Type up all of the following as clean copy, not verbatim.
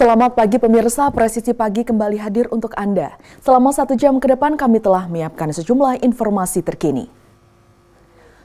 Selamat pagi pemirsa, Presisi Pagi kembali hadir untuk Anda. Selama 1 jam ke depan kami telah menyiapkan sejumlah informasi terkini.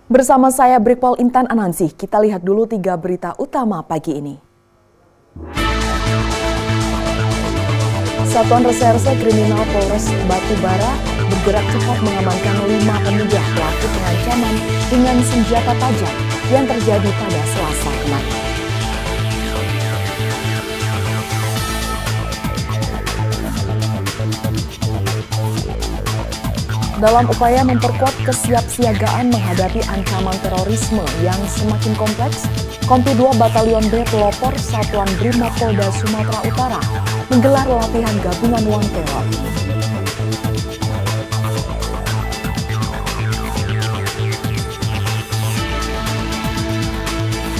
Bersama saya Brigpol Intan Anansi, kita lihat dulu 3 berita utama pagi ini. Satuan Reserse Kriminal Polres Batubara bergerak cepat mengamankan 5 pemuda pelaku pengancaman dengan senjata tajam yang terjadi pada Selasa kemarin. Dalam upaya memperkuat kesiapsiagaan menghadapi ancaman terorisme yang semakin kompleks, Kompi 2 Batalion B Pelopor Satuan Brimob Polda Sumatera Utara menggelar latihan gabungan One Terror.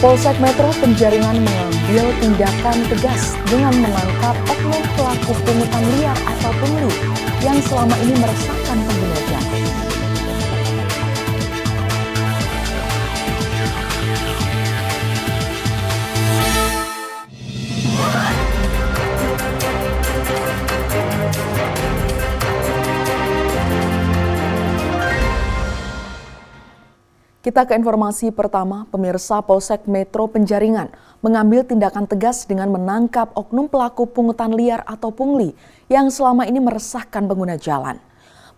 Polsek Metro Penjaringan mengambil tindakan tegas dengan menangkap oknum pelaku pungutan liar atau pungli yang selama ini meresahkan pengguna jalan. Kita ke informasi pertama, pemirsa. Polsek Metro Penjaringan mengambil tindakan tegas dengan menangkap oknum pelaku pungutan liar atau pungli yang selama ini meresahkan pengguna jalan.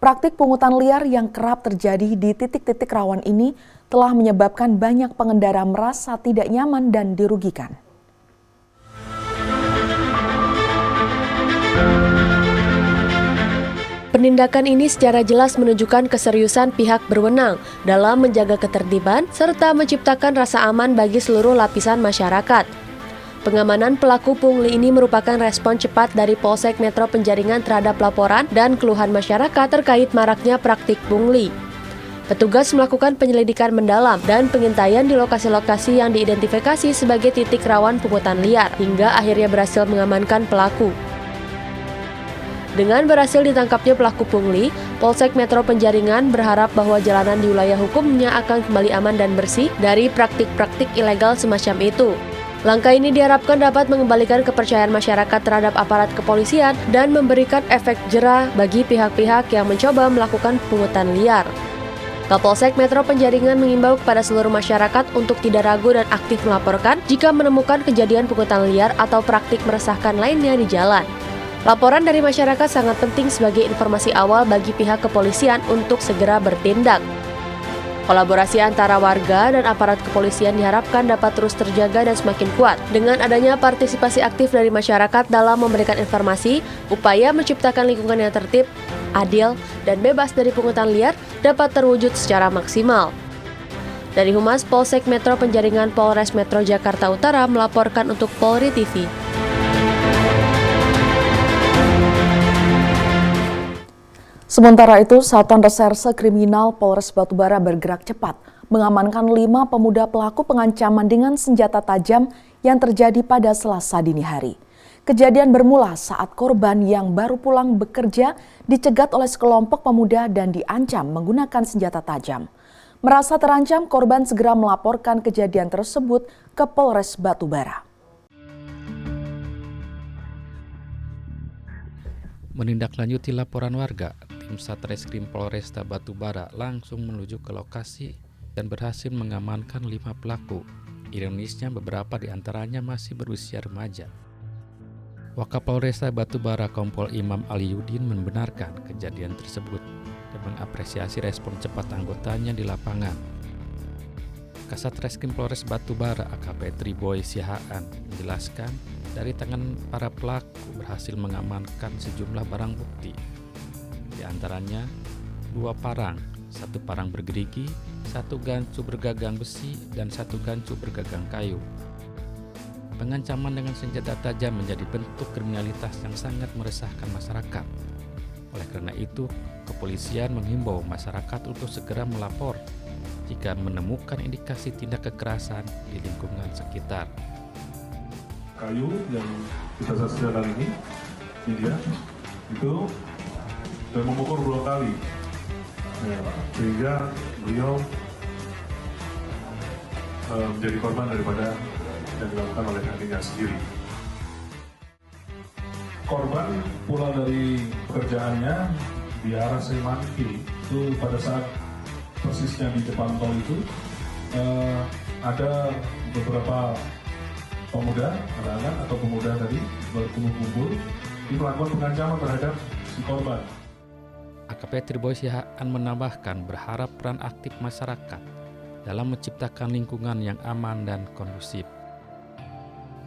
Praktik pungutan liar yang kerap terjadi di titik-titik rawan ini telah menyebabkan banyak pengendara merasa tidak nyaman dan dirugikan. Penindakan ini secara jelas menunjukkan keseriusan pihak berwenang dalam menjaga ketertiban serta menciptakan rasa aman bagi seluruh lapisan masyarakat. Pengamanan pelaku pungli ini merupakan respon cepat dari Polsek Metro Penjaringan terhadap laporan dan keluhan masyarakat terkait maraknya praktik pungli. Petugas melakukan penyelidikan mendalam dan pengintaian di lokasi-lokasi yang diidentifikasi sebagai titik rawan pungutan liar hingga akhirnya berhasil mengamankan pelaku. Dengan berhasil ditangkapnya pelaku pungli, Polsek Metro Penjaringan berharap bahwa jalanan di wilayah hukumnya akan kembali aman dan bersih dari praktik-praktik ilegal semacam itu. Langkah ini diharapkan dapat mengembalikan kepercayaan masyarakat terhadap aparat kepolisian dan memberikan efek jera bagi pihak-pihak yang mencoba melakukan pungutan liar. Kapolsek Metro Penjaringan mengimbau kepada seluruh masyarakat untuk tidak ragu dan aktif melaporkan jika menemukan kejadian pungutan liar atau praktik meresahkan lainnya di jalan. Laporan dari masyarakat sangat penting sebagai informasi awal bagi pihak kepolisian untuk segera bertindak. Kolaborasi antara warga dan aparat kepolisian diharapkan dapat terus terjaga dan semakin kuat. Dengan adanya partisipasi aktif dari masyarakat dalam memberikan informasi, upaya menciptakan lingkungan yang tertib, adil, dan bebas dari pungutan liar dapat terwujud secara maksimal. Dari Humas Polsek Metro Penjaringan Polres Metro Jakarta Utara melaporkan untuk Polri TV. Sementara itu, Satuan Reserse Kriminal Polres Batubara bergerak cepat mengamankan 5 pemuda pelaku pengancaman dengan senjata tajam yang terjadi pada Selasa dini hari. Kejadian bermula saat korban yang baru pulang bekerja dicegat oleh sekelompok pemuda dan diancam menggunakan senjata tajam. Merasa terancam, korban segera melaporkan kejadian tersebut ke Polres Batubara. Menindaklanjuti laporan warga, tim Satreskrim Polresta Batubara langsung menuju ke lokasi dan berhasil mengamankan 5 pelaku. Ironisnya beberapa di antaranya masih berusia remaja. Wakapolresta Batubara Kompol Imam Aliuddin membenarkan kejadian tersebut dan mengapresiasi respon cepat anggotanya di lapangan. Kasat Reskrim Polres Batubara AKP Triboy Sihaan menjelaskan dari tangan para pelaku berhasil mengamankan sejumlah barang bukti. Di antaranya 2 parang, 1 parang bergerigi, 1 gancu bergagang besi, dan 1 gancu bergagang kayu. Pengancaman dengan senjata tajam menjadi bentuk kriminalitas yang sangat meresahkan masyarakat. Oleh karena itu, kepolisian menghimbau masyarakat untuk segera melapor jika menemukan indikasi tindak kekerasan di lingkungan sekitar. Kayu yang bisa saksikan ini dia itu dan memukul 2 kali, sehingga beliau menjadi korban daripada yang dilakukan oleh adiknya sendiri. korban pulang dari pekerjaannya di arah Semanggi. Itu pada saat persisnya di depan tol itu ada beberapa pemuda, anak-anak atau pemuda tadi berkumpul-kumpul melakukan pengancaman terhadap si korban. AKP Triboy Sihaan menambahkan berharap peran aktif masyarakat dalam menciptakan lingkungan yang aman dan kondusif.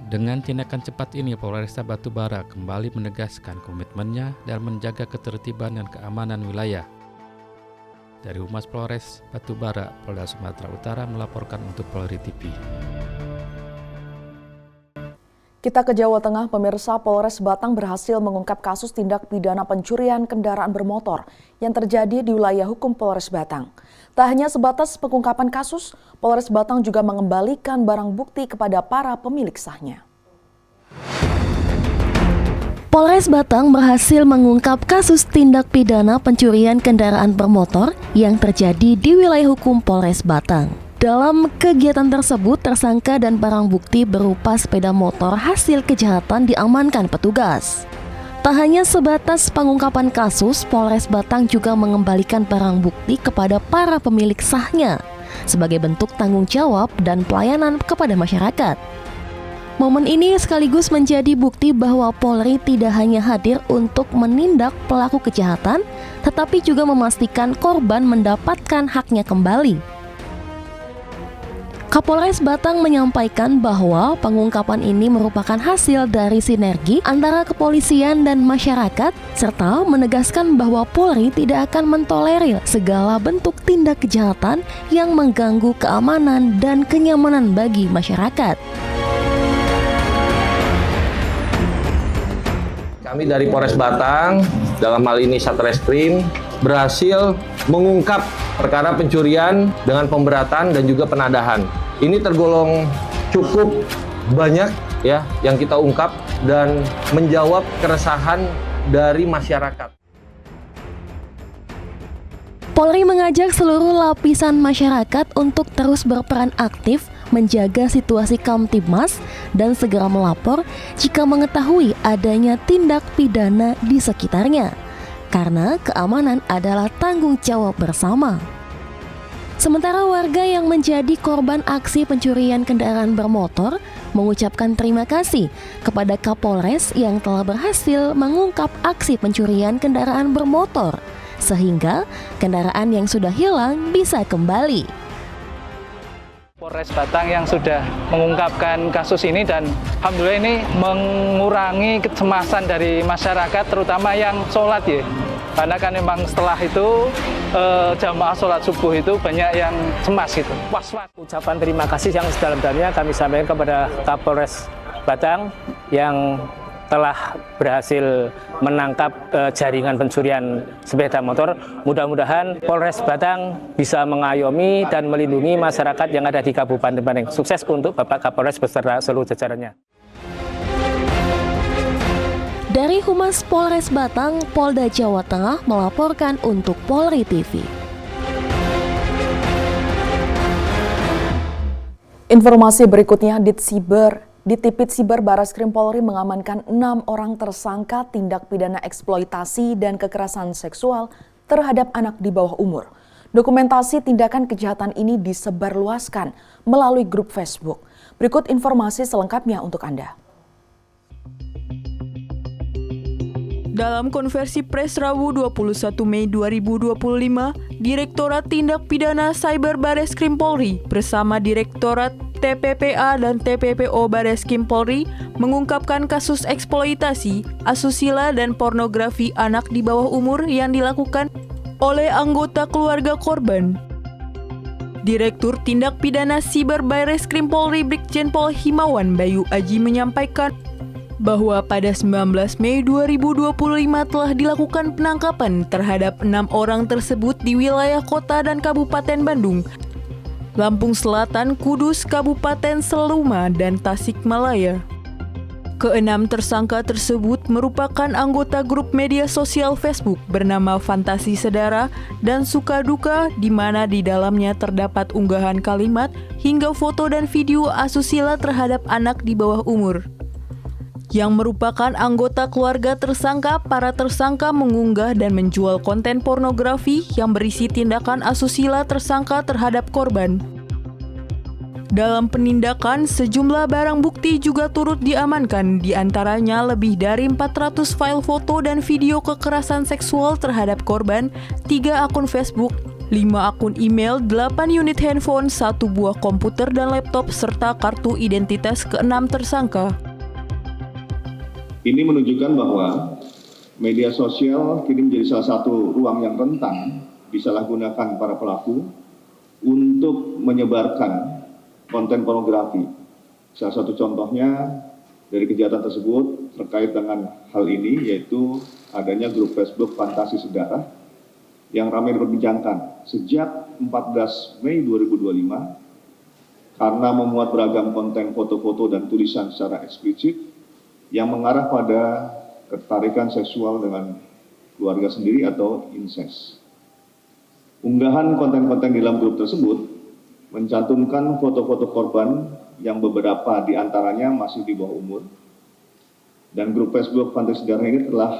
Dengan tindakan cepat ini, Polresta Batubara kembali menegaskan komitmennya dalam menjaga ketertiban dan keamanan wilayah. Dari Humas Polres Batubara, Polda Sumatera Utara melaporkan untuk Polri TV. Kita ke Jawa Tengah, pemirsa. Polres Batang berhasil mengungkap kasus tindak pidana pencurian kendaraan bermotor yang terjadi di wilayah hukum Polres Batang. Tak hanya sebatas pengungkapan kasus, Polres Batang juga mengembalikan barang bukti kepada para pemilik sahnya. Polres Batang berhasil mengungkap kasus tindak pidana pencurian kendaraan bermotor yang terjadi di wilayah hukum Polres Batang. Dalam kegiatan tersebut, tersangka dan barang bukti berupa sepeda motor hasil kejahatan diamankan petugas. Tak hanya sebatas pengungkapan kasus, Polres Batang juga mengembalikan barang bukti kepada para pemilik sahnya sebagai bentuk tanggung jawab dan pelayanan kepada masyarakat. Momen ini sekaligus menjadi bukti bahwa Polri tidak hanya hadir untuk menindak pelaku kejahatan, tetapi juga memastikan korban mendapatkan haknya kembali. Kapolres Batang menyampaikan bahwa pengungkapan ini merupakan hasil dari sinergi antara kepolisian dan masyarakat, serta menegaskan bahwa Polri tidak akan mentolerir segala bentuk tindak kejahatan yang mengganggu keamanan dan kenyamanan bagi masyarakat. Kami dari Polres Batang, dalam hal ini Satreskrim, berhasil mengungkap perkara pencurian dengan pemberatan dan juga penadahan. Ini tergolong cukup banyak ya yang kita ungkap dan menjawab keresahan dari masyarakat. Polri mengajak seluruh lapisan masyarakat untuk terus berperan aktif menjaga situasi Kamtibmas dan segera melapor jika mengetahui adanya tindak pidana di sekitarnya, karena keamanan adalah tanggung jawab bersama. Sementara warga yang menjadi korban aksi pencurian kendaraan bermotor mengucapkan terima kasih kepada Kapolres yang telah berhasil mengungkap aksi pencurian kendaraan bermotor, sehingga kendaraan yang sudah hilang bisa kembali. Polres Batang yang sudah mengungkapkan kasus ini dan alhamdulillah ini mengurangi kecemasan dari masyarakat, terutama yang sholat ya. Karena kan memang setelah itu jamaah sholat subuh itu banyak yang cemas gitu, was-was. Ucapan terima kasih yang sedalam-dalamnya kami sampaikan kepada Kapolres Batang yang telah berhasil menangkap jaringan pencurian sepeda motor. Mudah-mudahan Polres Batang bisa mengayomi dan melindungi masyarakat yang ada di Kabupaten Batang. Sukses untuk Bapak Kapolres beserta seluruh jajarannya. Dari Humas Polres Batang, Polda Jawa Tengah melaporkan untuk Polri TV. Informasi berikutnya, Ditipit Siber Barreskrim Polri mengamankan 6 orang tersangka tindak pidana eksploitasi dan kekerasan seksual terhadap anak di bawah umur. Dokumentasi tindakan kejahatan ini disebarluaskan melalui grup Facebook. Berikut informasi selengkapnya untuk Anda. Dalam konversi pers Rabu 21 Mei 2025, Direktorat Tindak Pidana Cyber Barreskrim Polri bersama Direktorat TPPA dan TPPO Barreskrim Polri mengungkapkan kasus eksploitasi, asusila dan pornografi anak di bawah umur yang dilakukan oleh anggota keluarga korban. Direktur Tindak Pidana Siber Barreskrim Polri Brigjen Pol Himawan Bayu Aji menyampaikan bahwa pada 19 Mei 2025 telah dilakukan penangkapan terhadap 6 orang tersebut di wilayah kota dan Kabupaten Bandung, Lampung Selatan, Kudus, Kabupaten Seluma, dan Tasikmalaya. Keenam tersangka tersebut merupakan anggota grup media sosial Facebook bernama Fantasi Sedara dan Suka Duka, di mana di dalamnya terdapat unggahan kalimat hingga foto dan video asusila terhadap anak di bawah umur. yang merupakan anggota keluarga tersangka. Para tersangka mengunggah dan menjual konten pornografi yang berisi tindakan asusila tersangka terhadap korban. Dalam penindakan, sejumlah barang bukti juga turut diamankan, di antaranya lebih dari 400 file foto dan video kekerasan seksual terhadap korban, 3 akun Facebook, 5 akun email, 8 unit handphone, 1 buah komputer dan laptop, serta kartu identitas ke-6 tersangka. Ini menunjukkan bahwa media sosial kini menjadi salah satu ruang yang rentan disalahgunakan para pelaku untuk menyebarkan konten pornografi. Salah satu contohnya dari kejahatan tersebut terkait dengan hal ini yaitu adanya grup Facebook Fantasi Sedarah yang ramai diperbincangkan sejak 14 Mei 2025 karena memuat beragam konten foto-foto dan tulisan secara eksplisit yang mengarah pada ketertarikan seksual dengan keluarga sendiri atau incest. Unggahan konten-konten di dalam grup tersebut mencantumkan foto-foto korban yang beberapa diantaranya masih di bawah umur. Dan grup Facebook Fantasi Sedarah ini telah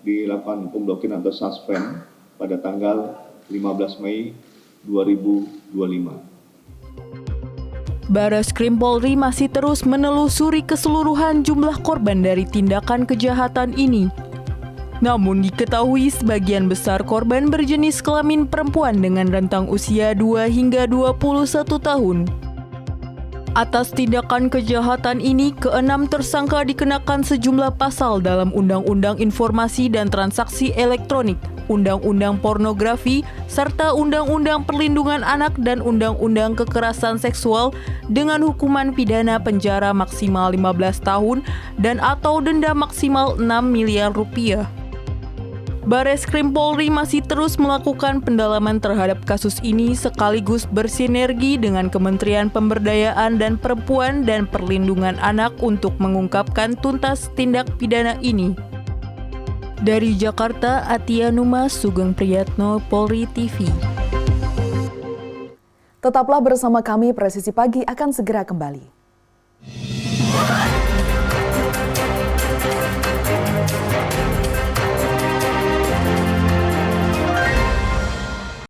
dilakukan pemblokiran atau suspend pada tanggal 15 Mei 2025. Bareskrim Polri masih terus menelusuri keseluruhan jumlah korban dari tindakan kejahatan ini. Namun diketahui sebagian besar korban berjenis kelamin perempuan dengan rentang usia 2 hingga 21 tahun. Atas tindakan kejahatan ini, ke-6 tersangka dikenakan sejumlah pasal dalam Undang-Undang Informasi dan Transaksi Elektronik, Undang-Undang Pornografi, serta Undang-Undang Perlindungan Anak dan Undang-Undang Kekerasan Seksual dengan hukuman pidana penjara maksimal 15 tahun dan atau denda maksimal 6 miliar rupiah. Bareskrim Polri masih terus melakukan pendalaman terhadap kasus ini sekaligus bersinergi dengan Kementerian Pemberdayaan dan Perempuan dan Perlindungan Anak untuk mengungkapkan tuntas tindak pidana ini. Dari Jakarta, Atia Numa, Sugeng Priyatno, Polri TV. Tetaplah bersama kami, Presisi Pagi akan segera kembali.